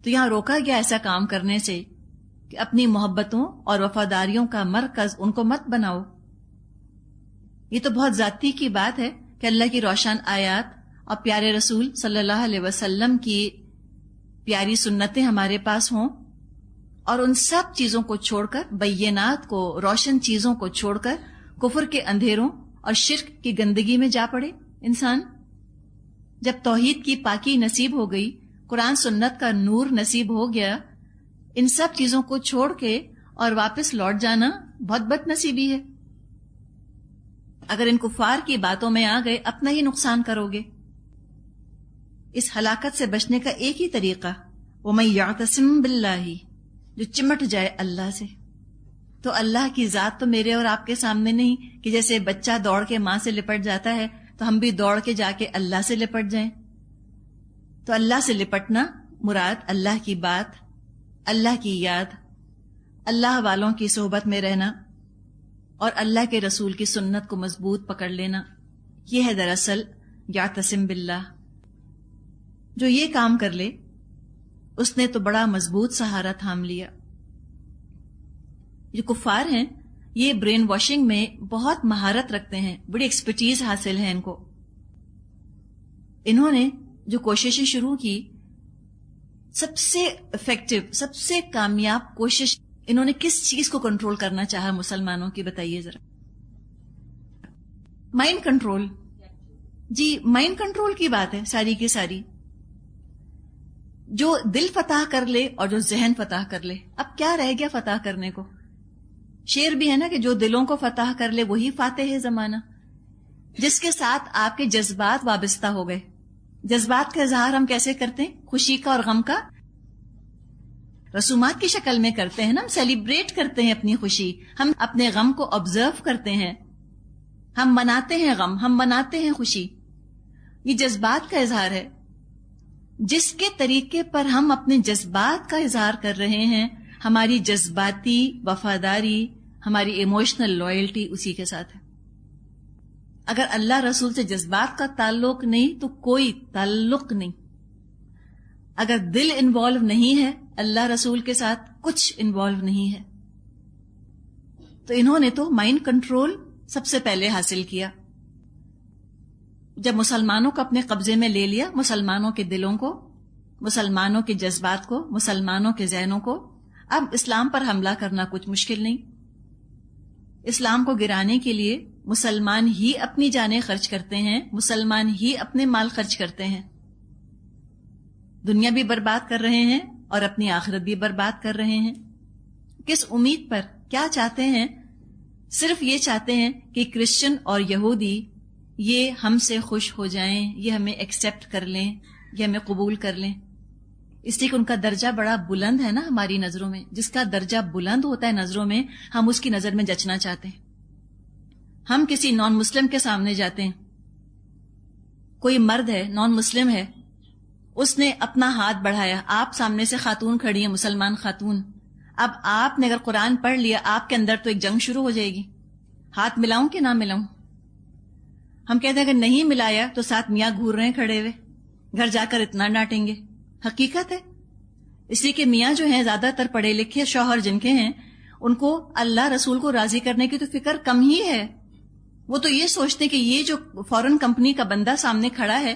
تو یہاں روکا گیا ایسا کام کرنے سے کہ اپنی محبتوں اور وفاداریوں کا مرکز ان کو مت بناؤ. یہ تو بہت ذاتی کی بات ہے کہ اللہ کی روشن آیات اور پیارے رسول صلی اللہ علیہ وسلم کی پیاری سنتیں ہمارے پاس ہوں اور ان سب چیزوں کو چھوڑ کر، بینات کو، روشن چیزوں کو چھوڑ کر کفر کے اندھیروں اور شرک کی گندگی میں جا پڑے انسان. جب توحید کی پاکی نصیب ہو گئی، قرآن سنت کا نور نصیب ہو گیا، ان سب چیزوں کو چھوڑ کے اور واپس لوٹ جانا بہت بد نصیبی ہے. اگر ان کفار کی باتوں میں آ گئے اپنا ہی نقصان کرو گے. اس ہلاکت سے بچنے کا ایک ہی طریقہ، وَمَن يَعْتَصِم بِاللَّهِ، جو چمٹ جائے اللہ سے. تو اللہ کی ذات تو میرے اور آپ کے سامنے نہیں کہ جیسے بچہ دوڑ کے ماں سے لپٹ جاتا ہے تو ہم بھی دوڑ کے جا کے اللہ سے لپٹ جائیں. تو اللہ سے لپٹنا مراد اللہ کی بات، اللہ کی یاد، اللہ والوں کی صحبت میں رہنا اور اللہ کے رسول کی سنت کو مضبوط پکڑ لینا. یہ ہے دراصل یعتصم باللہ. جو یہ کام کر لے اس نے تو بڑا مضبوط سہارا تھام لیا. جو کفار ہیں یہ برین واشنگ میں بہت مہارت رکھتے ہیں، بڑی ایکسپرٹیز حاصل ہے ان کو. انہوں نے جو کوششیں شروع کی، سب سے افیکٹو، سب سے کامیاب کوشش انہوں نے کس چیز کو کنٹرول کرنا چاہا مسلمانوں کی، بتائیے ذرا. Mind control. جی مائنڈ کنٹرول کی بات ہے ساری کی ساری. جو دل فتح کر لے اور جو ذہن فتح کر لے. اب کیا رہ گیا فتح کرنے کو؟ شعر بھی ہے نا کہ جو دلوں کو فتح کر لے وہی فاتح ہے زمانہ. جس کے ساتھ آپ کے جذبات وابستہ ہو گئے. جذبات کا اظہار ہم کیسے کرتے ہیں؟ خوشی کا اور غم کا رسومات کی شکل میں کرتے ہیں نا. ہم سیلیبریٹ کرتے ہیں اپنی خوشی، ہم اپنے غم کو آبزرو کرتے ہیں، ہم مناتے ہیں غم، ہم مناتے ہیں خوشی. یہ جذبات کا اظہار ہے. جس کے طریقے پر ہم اپنے جذبات کا اظہار کر رہے ہیں، ہماری جذباتی وفاداری، ہماری ایموشنل لائلٹی اسی کے ساتھ ہے. اگر اللہ رسول سے جذبات کا تعلق نہیں تو کوئی تعلق نہیں. اگر دل انوالو نہیں ہے اللہ رسول کے ساتھ، کچھ انوالو نہیں ہے. تو انہوں نے تو مائنڈ کنٹرول سب سے پہلے حاصل کیا. جب مسلمانوں کو اپنے قبضے میں لے لیا، مسلمانوں کے دلوں کو، مسلمانوں کے جذبات کو، مسلمانوں کے ذہنوں کو، اب اسلام پر حملہ کرنا کچھ مشکل نہیں. اسلام کو گرانے کے لیے مسلمان ہی اپنی جانیں خرچ کرتے ہیں، مسلمان ہی اپنے مال خرچ کرتے ہیں. دنیا بھی برباد کر رہے ہیں اور اپنی آخرت بھی برباد کر رہے ہیں. کس امید پر؟ کیا چاہتے ہیں؟ صرف یہ چاہتے ہیں کہ کرسچن اور یہودی یہ ہم سے خوش ہو جائیں، یہ ہمیں ایکسپٹ کر لیں، یہ ہمیں قبول کر لیں. اس لیے کہ ان کا درجہ بڑا بلند ہے نا ہماری نظروں میں. جس کا درجہ بلند ہوتا ہے نظروں میں، ہم اس کی نظر میں جچنا چاہتے ہیں. ہم کسی نان مسلم کے سامنے جاتے ہیں، کوئی مرد ہے نان مسلم ہے، اس نے اپنا ہاتھ بڑھایا، آپ سامنے سے خاتون کھڑی ہیں، مسلمان خاتون. اب آپ نے اگر قرآن پڑھ لیا، آپ کے اندر تو ایک جنگ شروع ہو جائے گی، ہاتھ ملاؤں کہ نہ ملاؤں. ہم کہتے ہیں اگر نہیں ملایا تو ساتھ میاں گھور رہے ہیں کھڑے ہوئے، گھر جا کر اتنا ڈانٹیں گے. حقیقت ہے. اس لیے کہ میاں جو ہیں زیادہ تر پڑھے لکھے شوہر جن کے ہیں، ان کو اللہ رسول کو راضی کرنے کی تو فکر کم ہی ہے. وہ تو یہ سوچتے کہ یہ جو فورن کمپنی کا بندہ سامنے کھڑا ہے،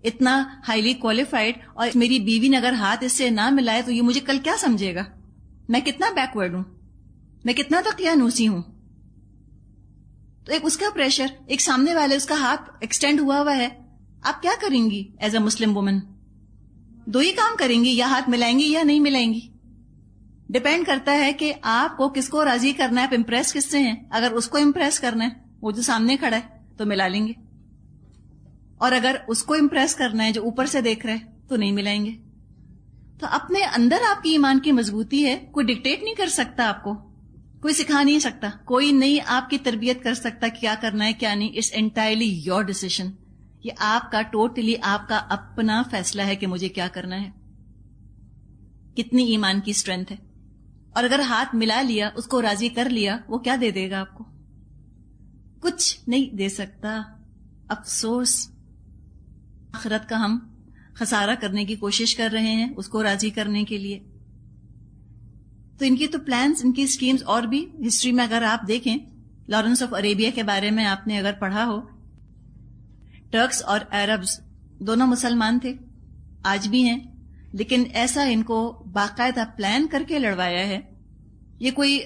اتنا ہائیلی کوالیفائڈ، اور میری بیوی نے اگر ہاتھ اس سے نہ ملائے تو یہ مجھے کل کیا سمجھے گا، میں کتنا بیکورڈ ہوں، میں کتنا دقیانوسی ہوں. تو ایک اس کا پریشر، ایک سامنے والے اس کا ہاتھ ایکسٹینڈ ہوا ہے. آپ کیا کریں گی ایز اے مسلم وومن؟ دو ہی کام کریں گی، یا ہاتھ ملائیں گی یا نہیں ملائیں گی. ڈپینڈ کرتا ہے کہ آپ کو کس کو راضی کرنا ہے، آپ امپریس کس سے ہیں. اگر اس کو امپریس کرنا ہے، وہ جو سامنے کھڑا ہے، تو ملا لیں گے. اور اگر اس کو امپریس کرنا ہے جو اوپر سے دیکھ رہا ہے، تو نہیں ملائیں گے. تو اپنے اندر آپ کی ایمان کی مضبوطی ہے. کوئی ڈکٹیٹ نہیں کر سکتا آپ کو، کوئی سکھا نہیں سکتا، کوئی نہیں آپ کی تربیت کر سکتا کیا کرنا ہے کیا نہیں. It's entirely your decision. یہ آپ کا ٹوٹلی آپ کا اپنا فیصلہ ہے کہ مجھے کیا کرنا ہے. کتنی ایمان کی اسٹرینتھ ہے. اور اگر ہاتھ ملا لیا، اس کو راضی کر لیا، وہ کیا دے دے گا آپ کو؟ کچھ نہیں دے سکتا. افسوس. آخرت کا ہم خسارہ کرنے کی کوشش کر رہے ہیں اس کو راضی کرنے کے لیے. تو ان کی تو پلانز، ان کی اسکیمز اور بھی ہسٹری میں اگر آپ دیکھیں، لارنس آف عربیہ کے بارے میں آپ نے اگر پڑھا ہو، ٹرکس اور عربز دونوں مسلمان تھے، آج بھی ہیں، لیکن ایسا ان کو باقاعدہ پلان کر کے لڑوایا ہے. یہ کوئی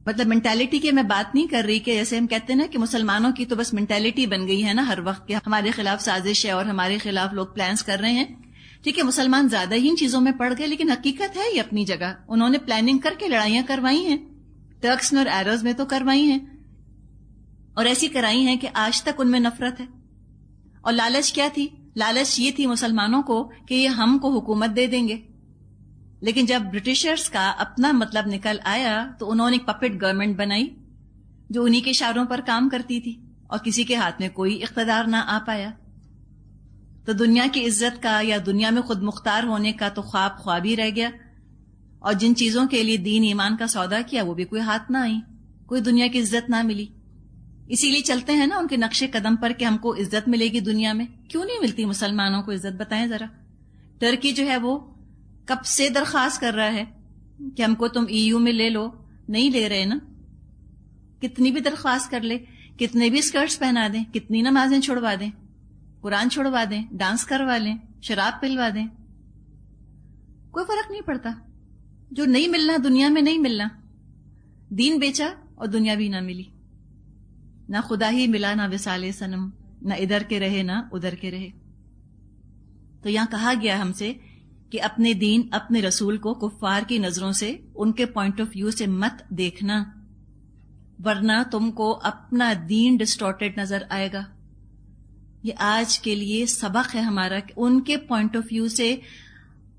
مطلب مینٹالٹی کی میں بات نہیں کر رہی کہ جیسے ہم کہتے ہیں نا کہ مسلمانوں کی تو بس مینٹالٹی بن گئی ہے نا ہر وقت کہ ہمارے خلاف سازش ہے اور ہمارے خلاف لوگ پلانز کر رہے ہیں. ٹھیک ہے، مسلمان زیادہ ہی ان چیزوں میں پڑ گئے، لیکن حقیقت ہے یہ اپنی جگہ. انہوں نے پلاننگ کر کے لڑائیاں کروائی ہیں، ٹرکس اور ایروز میں تو کروائی ہیں، اور ایسی کرائی ہیں کہ آج تک ان میں نفرت ہے. اور لالچ کیا تھی؟ لالچ یہ تھی مسلمانوں کو کہ یہ ہم کو حکومت دے دیں گے. لیکن جب برٹشرز کا اپنا مطلب نکل آیا تو انہوں نے ایک پپٹ گورنمنٹ بنائی جو انہی کے اشاروں پر کام کرتی تھی اور کسی کے ہاتھ میں کوئی اقتدار نہ آ پایا. تو دنیا کی عزت کا یا دنیا میں خود مختار ہونے کا تو خواب ہی رہ گیا، اور جن چیزوں کے لیے دین ایمان کا سودا کیا وہ بھی کوئی ہاتھ نہ آئی، کوئی دنیا کی عزت نہ ملی. اسی لیے چلتے ہیں نا ان کے نقش قدم پر کہ ہم کو عزت ملے گی دنیا میں. کیوں نہیں ملتی مسلمانوں کو عزت؟ بتائیں ذرا. ٹرکی جو ہے وہ کب سے درخواست کر رہا ہے کہ ہم کو تم EU میں لے لو، نہیں لے رہے نا. کتنی بھی درخواست کر لے، کتنے بھی اسکرٹس پہنا دیں، کتنی نمازیں چھڑوا دیں، قرآن چھڑوا دیں، ڈانس کروا لیں، شراب پلوا دیں، کوئی فرق نہیں پڑتا. جو نہیں ملنا دنیا میں نہیں ملنا. دین بیچا اور دنیا بھی نہ ملی، نہ خدا ہی ملا، نہ وصال صنم، نہ ادھر کے رہے نہ ادھر کے رہے. تو یہاں کہا گیا ہم سے کہ اپنے دین، اپنے رسول کو کفار کی نظروں سے، ان کے پوائنٹ آف ویو سے مت دیکھنا، ورنہ تم کو اپنا دین ڈسٹورٹڈ نظر آئے گا. یہ آج کے لیے سبق ہے ہمارا کہ ان کے پوائنٹ آف ویو سے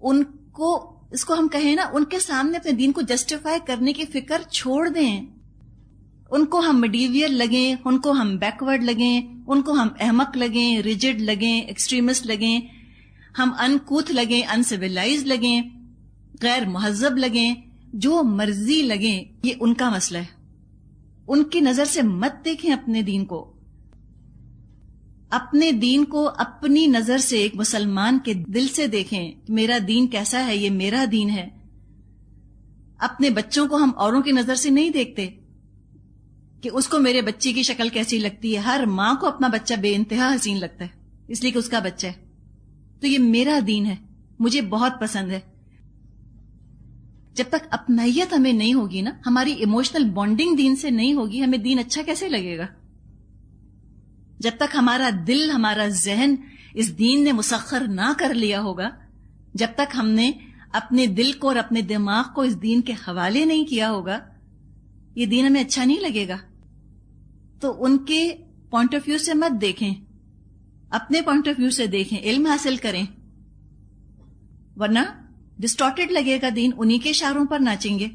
ان کو، اس کو ہم کہیں نا، ان کے سامنے اپنے دین کو جسٹیفائی کرنے کی فکر چھوڑ دیں. ان کو ہم میڈیویل لگیں، ان کو ہم بیکورڈ لگیں، ان کو ہم احمق لگیں، ریجڈ لگیں، ایکسٹریمسٹ لگیں، ہم انکوتھ لگیں، انسیولائز لگیں، غیر مہذب لگیں، جو مرضی لگیں، یہ ان کا مسئلہ ہے. ان کی نظر سے مت دیکھیں اپنے دین کو. اپنے دین کو اپنی نظر سے، ایک مسلمان کے دل سے دیکھیں. میرا دین کیسا ہے؟ یہ میرا دین ہے. اپنے بچوں کو ہم اوروں کی نظر سے نہیں دیکھتے کہ اس کو میرے بچے کی شکل کیسی لگتی ہے. ہر ماں کو اپنا بچہ بے انتہا حسین لگتا ہے، اس لیے کہ اس کا بچہ ہے. تو یہ میرا دین ہے، مجھے بہت پسند ہے. جب تک اپنائیت ہمیں نہیں ہوگی نا، ہماری ایموشنل بانڈنگ دین سے نہیں ہوگی، ہمیں دین اچھا کیسے لگے گا؟ جب تک ہمارا دل، ہمارا ذہن اس دین نے مسخر نہ کر لیا ہوگا، جب تک ہم نے اپنے دل کو اور اپنے دماغ کو اس دین کے حوالے نہیں کیا ہوگا، یہ دین ہمیں اچھا نہیں لگے گا. تو ان کے پوائنٹ آف ویو سے مت دیکھیں، اپنے پوائنٹ آف ویو سے دیکھیں، علم حاصل کریں، ورنہ ڈسٹارٹڈ لگے گا دین، انہی کے اشاروں پر ناچیں گے.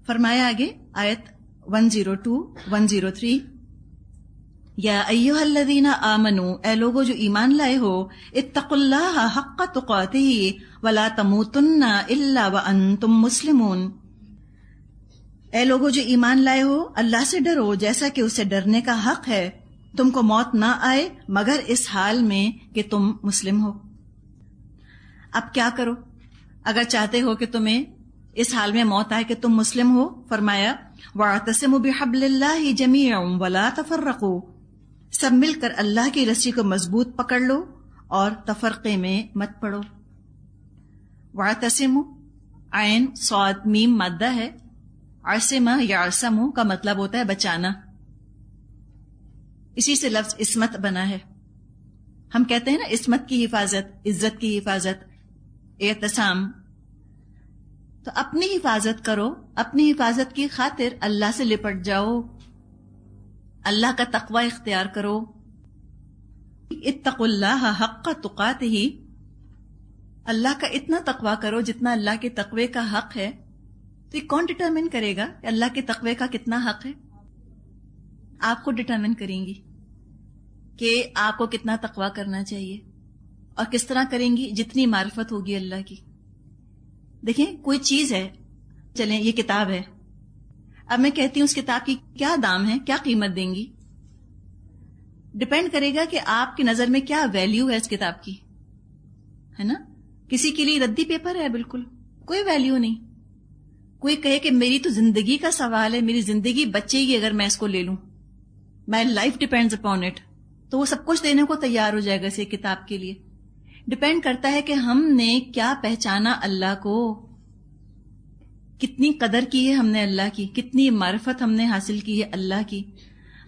فرمایا آگے آیت 102 103، یا ایھا الذین آمنوا، اے لوگو جو ایمان لائے ہو، اتقوا اللہ حق تقاتہ ولا تموتن الا وانتم مسلمون. اے لوگو جو ایمان لائے ہو، اللہ سے ڈرو جیسا کہ اسے ڈرنے کا حق ہے. تم کو موت نہ آئے مگر اس حال میں کہ تم مسلم ہو. اب کیا کرو اگر چاہتے ہو کہ تمہیں اس حال میں موت آئے کہ تم مسلم ہو؟ فرمایا وَاعْتَصِمُوا بِحَبْلِ اللَّهِ جَمِيعًا وَلَا تَفَرَّقُوا، سب مل کر اللہ کی رسی کو مضبوط پکڑ لو اور تفرقے میں مت پڑو. وَاعْتَصِمُوا، عین صاد میم مادہ ہے. عصمہ یا عصمو کا مطلب ہوتا ہے بچانا، اسی سے لفظ عصمت بنا ہے. ہم کہتے ہیں نا عصمت کی حفاظت، عزت کی حفاظت، اعتصام. تو اپنی حفاظت کرو، اپنی حفاظت کی خاطر اللہ سے لپٹ جاؤ، اللہ کا تقوی اختیار کرو. اتقوا اللہ حق تقاتہ، اللہ کا اتنا تقوی کرو جتنا اللہ کے تقوی کا حق ہے. تو یہ کون ڈٹرمن کرے گا کہ اللہ کے تقوی کا کتنا حق ہے؟ آپ خود ڈٹرمن کریں گی کہ آپ کو کتنا تقوی کرنا چاہیے، اور کس طرح کریں گی؟ جتنی معرفت ہوگی اللہ کی. دیکھیں کوئی چیز ہے، چلیں یہ کتاب ہے، اب میں کہتی ہوں اس کتاب کی کیا دام ہے، کیا قیمت دیں گی؟ ڈپینڈ کرے گا کہ آپ کی نظر میں کیا ویلیو ہے اس کتاب کی. ہے نا. کسی کے لیے ردی پیپر ہے، بالکل کوئی ویلیو نہیں. کوئی کہے کہ میری تو زندگی کا سوال ہے، میری زندگی بچے گی اگر میں اس کو لے لوں، my life depends upon it, تو وہ سب کچھ دینے کو تیار ہو جائے گا اسے کتاب کے لیے. ڈیپینڈ کرتا ہے کہ ہم نے کیا پہچانا اللہ کو، کتنی قدر کی ہے ہم نے اللہ کی، کتنی معرفت ہم نے حاصل کی ہے اللہ کی،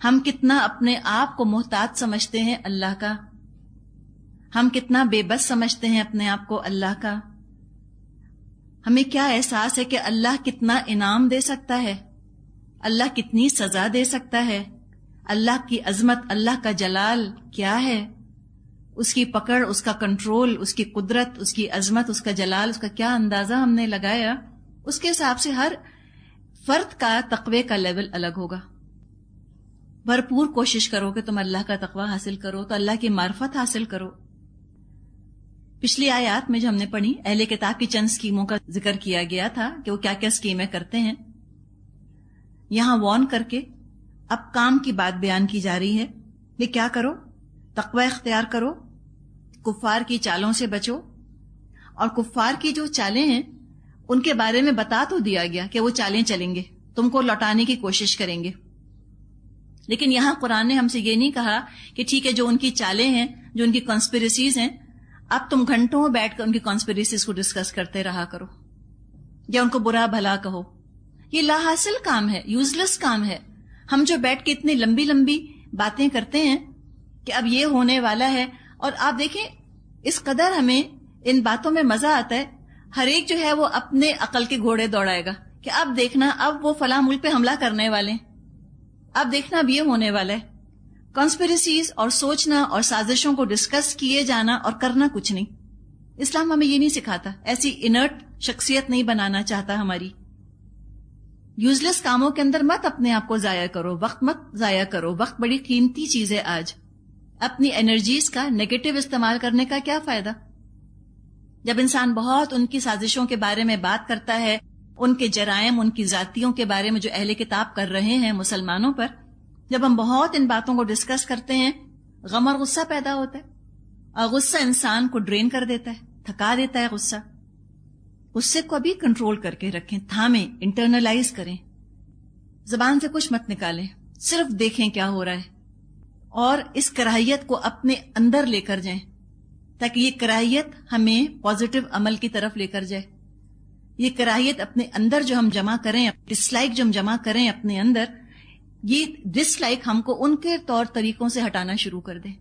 ہم کتنا اپنے آپ کو محتاج سمجھتے ہیں اللہ کا، ہم کتنا بے بس سمجھتے ہیں اپنے آپ کو اللہ کا، ہمیں کیا احساس ہے کہ اللہ کتنا انعام دے سکتا ہے، اللہ کتنی سزا دے سکتا ہے، اللہ کی عظمت، اللہ کا جلال کیا ہے، اس کی پکڑ، اس کا کنٹرول، اس کی قدرت، اس کی عظمت، اس کا جلال، اس کا کیا اندازہ ہم نے لگایا. اس کے حساب سے ہر فرد کا تقوی کا لیول الگ ہوگا. بھرپور کوشش کرو کہ تم اللہ کا تقوی حاصل کرو تو اللہ کی معرفت حاصل کرو. پچھلی آیات میں جو ہم نے پڑھی اہل کتاب کی چند اسکیموں کا ذکر کیا گیا تھا کہ وہ کیا کیا اسکیمیں کرتے ہیں. یہاں وارن کر کے اب کام کی بات بیان کی جا رہی ہے کہ کیا کرو، تقوی اختیار کرو، کفار کی چالوں سے بچو. اور کفار کی جو چالیں ہیں ان کے بارے میں بتا تو دیا گیا کہ وہ چالیں چلیں گے، تم کو لوٹانے کی کوشش کریں گے. لیکن یہاں قرآن نے ہم سے یہ نہیں کہا کہ ٹھیک ہے جو ان کی چالیں ہیں، جو ان کی کانسپریسیز ہیں، اب تم گھنٹوں بیٹھ کر ان کی کانسپریسیز کو ڈسکس کرتے رہا کرو یا ان کو برا بھلا کہو. یہ لا حاصل کام ہے، یوز لیس کام ہے. ہم جو بیٹھ کے اتنی لمبی لمبی باتیں کرتے ہیں کہ اب یہ ہونے والا ہے، اور آپ دیکھیں اس قدر ہمیں ان باتوں میں مزہ آتا ہے. ہر ایک جو ہے وہ اپنے عقل کے گھوڑے دوڑائے گا کہ اب دیکھنا اب وہ فلاں ملک پہ حملہ کرنے والے ہیں، اب دیکھنا اب یہ ہونے والا ہے. کانسپریسیز اور سوچنا اور سازشوں کو ڈسکس کیے جانا اور کرنا کچھ نہیں. اسلام ہمیں یہ نہیں سکھاتا، ایسی انرٹ شخصیت نہیں بنانا چاہتا ہماری. یوز لیس کاموں کے اندر مت اپنے آپ کو ضائع کرو، وقت مت ضائع کرو. وقت بڑی قیمتی چیز ہے. آج اپنی انرجیز کا نیگیٹو استعمال کرنے کا کیا فائدہ؟ جب انسان بہت ان کی سازشوں کے بارے میں بات کرتا ہے، ان کے جرائم، ان کی ذاتیوں کے بارے میں جو اہل کتاب کر رہے ہیں مسلمانوں پر، جب ہم بہت ان باتوں کو ڈسکس کرتے ہیں، غم اور غصہ پیدا ہوتا ہے. اور غصہ انسان کو ڈرین کر دیتا ہے، تھکا دیتا ہے. غصے کو ابھی کنٹرول کر کے رکھیں، تھامیں، انٹرنلائز کریں. زبان سے کچھ مت نکالیں، صرف دیکھیں کیا ہو رہا ہے اور اس کراہیت کو اپنے اندر لے کر جائیں تاکہ یہ کراہیت ہمیں پازیٹو عمل کی طرف لے کر جائے. یہ کراہیت اپنے اندر جو ہم جمع کریں، ڈس لائک جو ہم جمع کریں اپنے اندر، یہ ڈس لائک ہم کو ان کے طور طریقوں سے ہٹانا شروع کر دیں.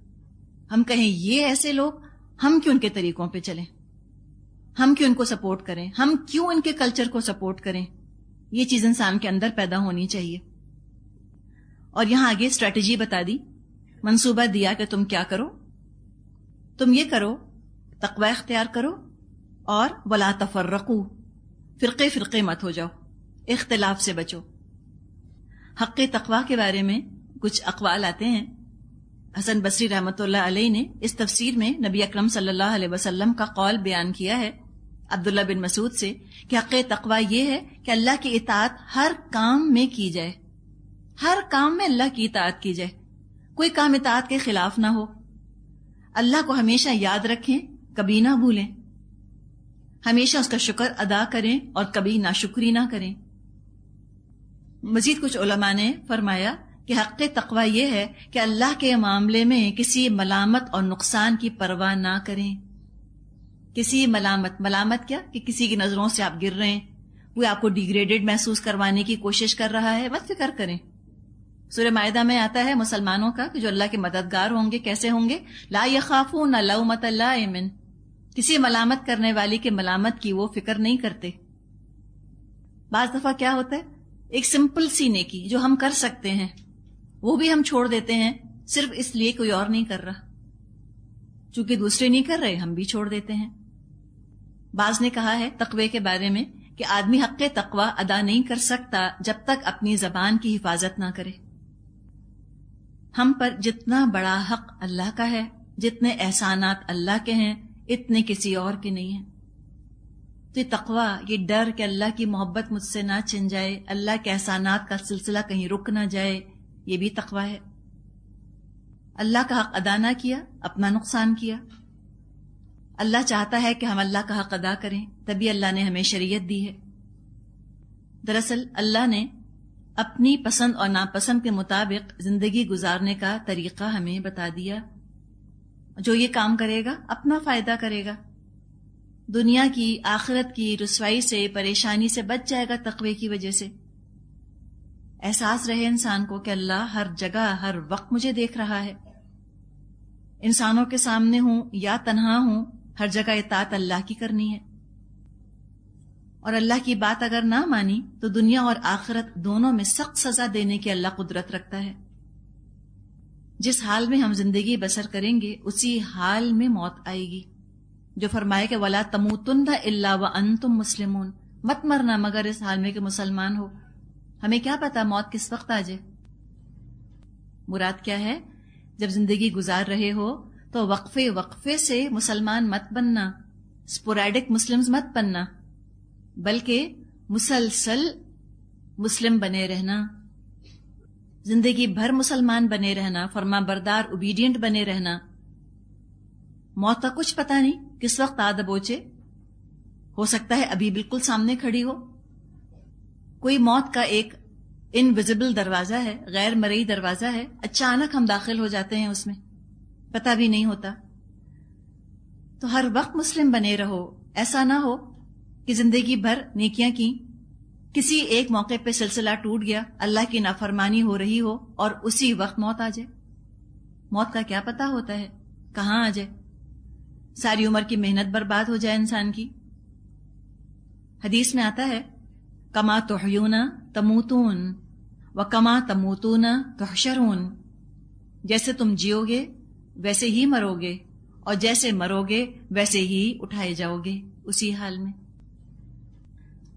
ہم کہیں یہ ایسے لوگ، ہم کیوں ان کے طریقوں پہ چلیں، ہم کیوں ان کو سپورٹ کریں، ہم کیوں ان کے کلچر کو سپورٹ کریں. یہ چیز انسان کے اندر پیدا ہونی چاہیے. اور یہاں آگے اسٹریٹجی بتا دی، منصوبہ دیا کہ تم کیا کرو. تم یہ کرو، تقوی اختیار کرو اور ولا تفرقو، فرقے فرقے مت ہو جاؤ، اختلاف سے بچو. حق تقوی کے بارے میں کچھ اقوال آتے ہیں. حسن بصری رحمۃ اللہ علیہ نے اس تفسیر میں نبی اکرم صلی اللہ علیہ وسلم کا قول بیان کیا ہے عبداللہ بن مسعود سے کہ حق تقوی یہ ہے کہ اللہ کی اطاعت ہر کام میں کی جائے، ہر کام میں اللہ کی اطاعت کی جائے، کوئی کام اطاعت کے خلاف نہ ہو. اللہ کو ہمیشہ یاد رکھیں، کبھی نہ بھولیں، ہمیشہ اس کا شکر ادا کریں اور کبھی ناشکری نہ کریں. مزید کچھ علماء نے فرمایا کہ حق تقوی یہ ہے کہ اللہ کے معاملے میں کسی ملامت اور نقصان کی پرواہ نہ کریں. کسی ملامت کیا کہ کسی کی نظروں سے آپ گر رہے ہیں، وہ آپ کو ڈیگریڈڈ محسوس کروانے کی کوشش کر رہا ہے، مت فکر کریں. سورہ مائدہ میں آتا ہے مسلمانوں کا کہ جو اللہ کے مددگار ہوں گے کیسے ہوں گے، لا یخافون لومۃ لائم، کسی ملامت کرنے والی کے ملامت کی وہ فکر نہیں کرتے. بعض دفعہ کیا ہوتا ہے، ایک سمپل سی نیکی جو ہم کر سکتے ہیں وہ بھی ہم چھوڑ دیتے ہیں صرف اس لیے کوئی اور نہیں کر رہا، چونکہ دوسرے نہیں کر رہے ہم بھی چھوڑ دیتے ہیں. بعض نے کہا ہے تقوی کے بارے میں کہ آدمی حق تقوی ادا نہیں کر سکتا جب تک اپنی زبان کی حفاظت نہ کرے. ہم پر جتنا بڑا حق اللہ کا ہے، جتنے احسانات اللہ کے ہیں، اتنے کسی اور کے نہیں ہیں. تو یہ تقوی، یہ ڈر کہ اللہ کی محبت مجھ سے نہ چھن جائے، اللہ کے احسانات کا سلسلہ کہیں رک نہ جائے، یہ بھی تقوی ہے. اللہ کا حق ادا نہ کیا، اپنا نقصان کیا. اللہ چاہتا ہے کہ ہم اللہ کا حق ادا کریں، تبھی اللہ نے ہمیں شریعت دی ہے۔ دراصل اللہ نے اپنی پسند اور ناپسند کے مطابق زندگی گزارنے کا طریقہ ہمیں بتا دیا۔ جو یہ کام کرے گا اپنا فائدہ کرے گا، دنیا کی آخرت کی رسوائی سے پریشانی سے بچ جائے گا تقوی کی وجہ سے۔ احساس رہے انسان کو کہ اللہ ہر جگہ ہر وقت مجھے دیکھ رہا ہے، انسانوں کے سامنے ہوں یا تنہا ہوں، ہر جگہ اطاعت اللہ کی کرنی ہے، اور اللہ کی بات اگر نہ مانی تو دنیا اور آخرت دونوں میں سخت سزا دینے کی اللہ قدرت رکھتا ہے۔ جس حال میں ہم زندگی بسر کریں گے اسی حال میں موت آئے گی، جو فرمائے کہ وَلَا تَمُوتُنَّ إِلَّا وَأَنْتُمْ مُسْلِمُونَ، مت مرنا مگر اس حال میں کہ مسلمان ہو۔ ہمیں کیا پتا موت کس وقت آ جائے۔ مراد کیا ہے؟ جب زندگی گزار رہے ہو تو وقفے وقفے سے مسلمان مت بننا، اسپوریڈک مسلمز مت بننا، بلکہ مسلسل مسلم بنے رہنا، زندگی بھر مسلمان بنے رہنا، فرما بردار اوبیڈینٹ بنے رہنا۔ موت کا کچھ پتہ نہیں کس وقت آ دبوچے، ہو سکتا ہے ابھی بالکل سامنے کھڑی ہو۔ کوئی موت کا ایک انویزیبل دروازہ ہے، غیر مرئی دروازہ ہے، اچانک ہم داخل ہو جاتے ہیں اس میں، پتہ بھی نہیں ہوتا۔ تو ہر وقت مسلم بنے رہو، ایسا نہ ہو کہ زندگی بھر نیکیاں کی، کسی ایک موقع پہ سلسلہ ٹوٹ گیا، اللہ کی نافرمانی ہو رہی ہو اور اسی وقت موت آ جائے۔ موت کا کیا پتہ ہوتا ہے کہاں آ جائے، ساری عمر کی محنت برباد ہو جائے انسان کی۔ حدیث میں آتا ہے کما تحیون تموتون وکما تموتون تحشرون، جیسے تم جیو گے ویسے ہی مرو گے، اور جیسے مرو گے ویسے ہی اٹھائے جاؤ گے اسی حال میں۔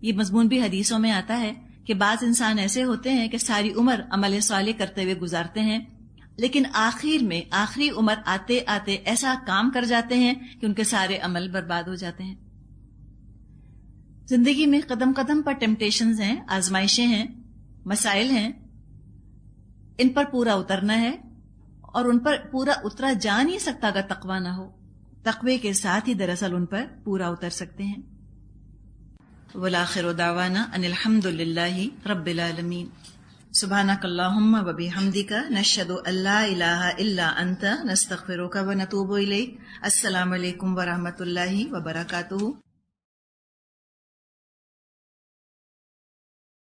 یہ مضمون بھی حدیثوں میں آتا ہے کہ بعض انسان ایسے ہوتے ہیں کہ ساری عمر عمل صالح کرتے ہوئے گزارتے ہیں، لیکن آخر میں آخری عمر آتے آتے ایسا کام کر جاتے ہیں کہ ان کے سارے عمل برباد ہو جاتے ہیں۔ زندگی میں قدم قدم پر ٹیمپٹیشنز ہیں، آزمائشیں ہیں، مسائل ہیں، ان پر پورا اترنا ہے، اور ان پر پورا اترا جا نہیں سکتا اگر تقوی نہ ہو۔ تقوی کے ساتھ ہی دراصل ان پر پورا اتر سکتے ہیں۔ وَالْآخِرُ دَعْوَانَا أَنِ الْحَمْدُ لِلَّهِ رَبِّ الْعَالَمِينَ۔ سبحانك اللهم وبحمدك نشهد أن لا إله إلا أنت نستغفرك ونتوب إليك۔ السلام علیکم ورحمۃ اللہ وبرکاتہ۔